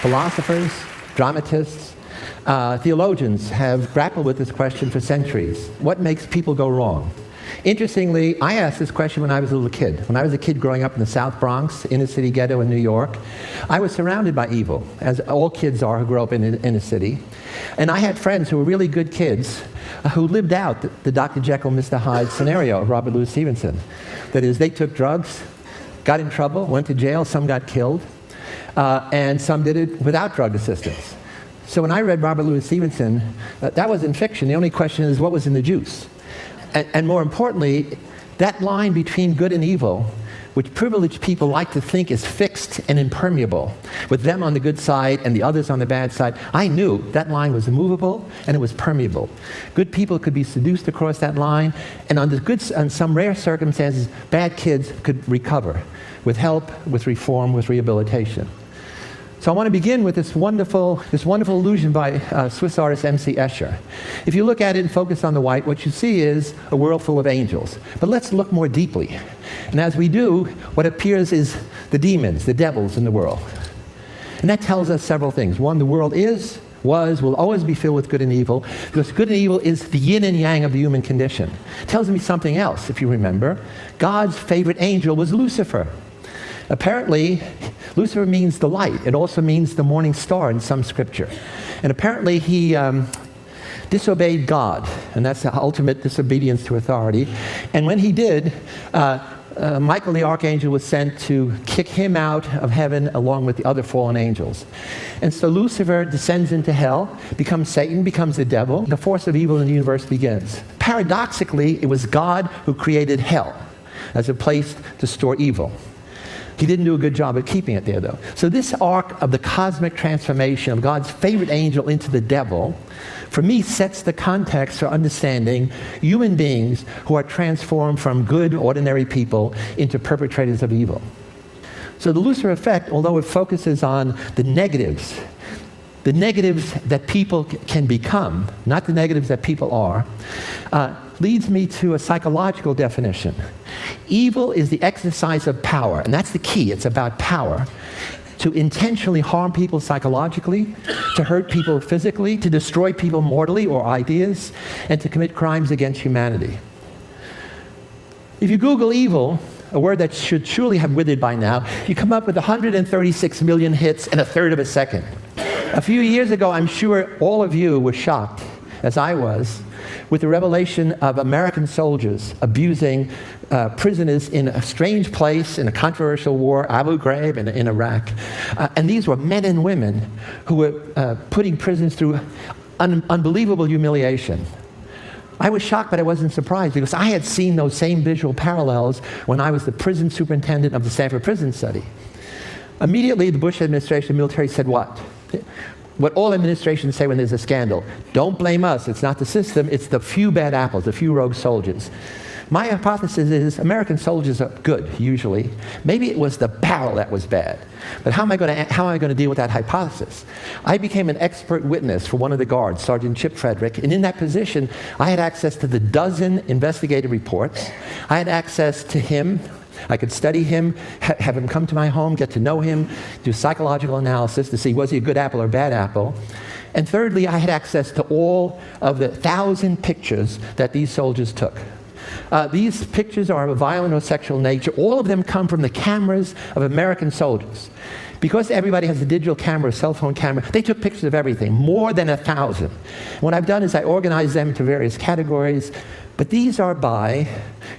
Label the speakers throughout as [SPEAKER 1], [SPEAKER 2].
[SPEAKER 1] Philosophers, dramatists, theologians have grappled with this question for centuries. What makes people go wrong? Interestingly, I asked this question when I was a little kid. When I was a kid growing up in the South Bronx, inner city ghetto in New York, I was surrounded by evil, as all kids are who grow up in a city. And I had friends who were really good kids who lived out the Dr. Jekyll, Mr. Hyde scenario of Robert Louis Stevenson. That is, they took drugs, got in trouble, went to jail, some got killed, and some did it without drug assistance. So when I read Robert Louis Stevenson, that was in fiction. The only question is, what was in the juice? And more importantly, that line between good and evil, which privileged people like to think is fixed and impermeable, with them on the good side and the others on the bad side, I knew that line was immovable and it was permeable. Good people could be seduced across that line, and under some rare circumstances, bad kids could recover with help, with reform, with rehabilitation. So I want to begin with this wonderful illusion by Swiss artist M.C. Escher. If you look at it and focus on the white, what you see is a world full of angels. But let's look more deeply. And as we do, what appears is the demons, the devils in the world. And that tells us several things. One, the world will always be filled with good and evil, because good and evil is the yin and yang of the human condition. It tells me something else, if you remember. God's favorite angel was Lucifer. Apparently, Lucifer means the light. It also means the morning star in some scripture. And apparently he disobeyed God, and that's the ultimate disobedience to authority. And when he did, Michael the archangel was sent to kick him out of heaven along with the other fallen angels. And so Lucifer descends into hell, becomes Satan, becomes the devil. The force of evil in the universe begins. Paradoxically, it was God who created hell as a place to store evil. He didn't do a good job of keeping it there, though. So this arc of the cosmic transformation of God's favorite angel into the devil, for me, sets the context for understanding human beings who are transformed from good, ordinary people into perpetrators of evil. So the Lucifer effect, although it focuses on the negatives that people can become, not the negatives that people are, leads me to a psychological definition. Evil is the exercise of power, and that's the key. It's about power. To intentionally harm people psychologically, to hurt people physically, to destroy people mortally or ideas, and to commit crimes against humanity. If you Google evil, a word that should surely have withered by now, you come up with 136 million hits in a third of a second. A few years ago, I'm sure all of you were shocked, as I was, with the revelation of American soldiers abusing prisoners in a strange place, in a controversial war, Abu Ghraib in Iraq. And these were men and women who were putting prisoners through unbelievable humiliation. I was shocked, but I wasn't surprised, because I had seen those same visual parallels when I was the prison superintendent of the Stanford Prison Study. Immediately, the Bush administration, the military said what? What all administrations say when there's a scandal: don't blame us, it's not the system, it's the few bad apples, the few rogue soldiers. My hypothesis is American soldiers are good, usually. Maybe it was the barrel that was bad. But how am I going to deal with that hypothesis? I became an expert witness for one of the guards, Sergeant Chip Frederick, and in that position, I had access to the dozen investigative reports. I had access to him. I could study him, have him come to my home, get to know him, do psychological analysis to see was he a good apple or bad apple. And thirdly, I had access to all of the 1,000 pictures that these soldiers took. These pictures are of a violent or sexual nature. All of them come from the cameras of American soldiers. Because everybody has a digital camera, a cell phone camera, they took pictures of everything, more than 1,000. What I've done is I organized them into various categories, but these are by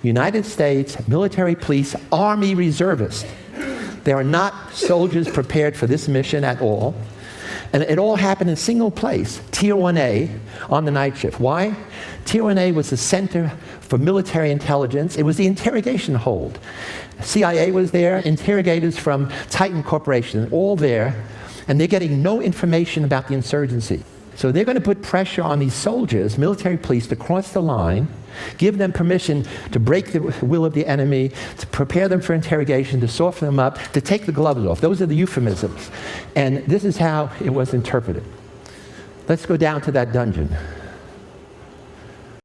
[SPEAKER 1] United States military police, Army reservists. They are not soldiers prepared for this mission at all. And it all happened in a single place, Tier 1A, on the night shift. Why? Tier 1A was the center for military intelligence. It was the interrogation hold. CIA was there, interrogators from Titan Corporation, all there, and they're getting no information about the insurgency. So they're going to put pressure on these soldiers, military police, to cross the line, give them permission to break the will of the enemy, to prepare them for interrogation, to soften them up, to take the gloves off. Those are the euphemisms. And this is how it was interpreted. Let's go down to that dungeon.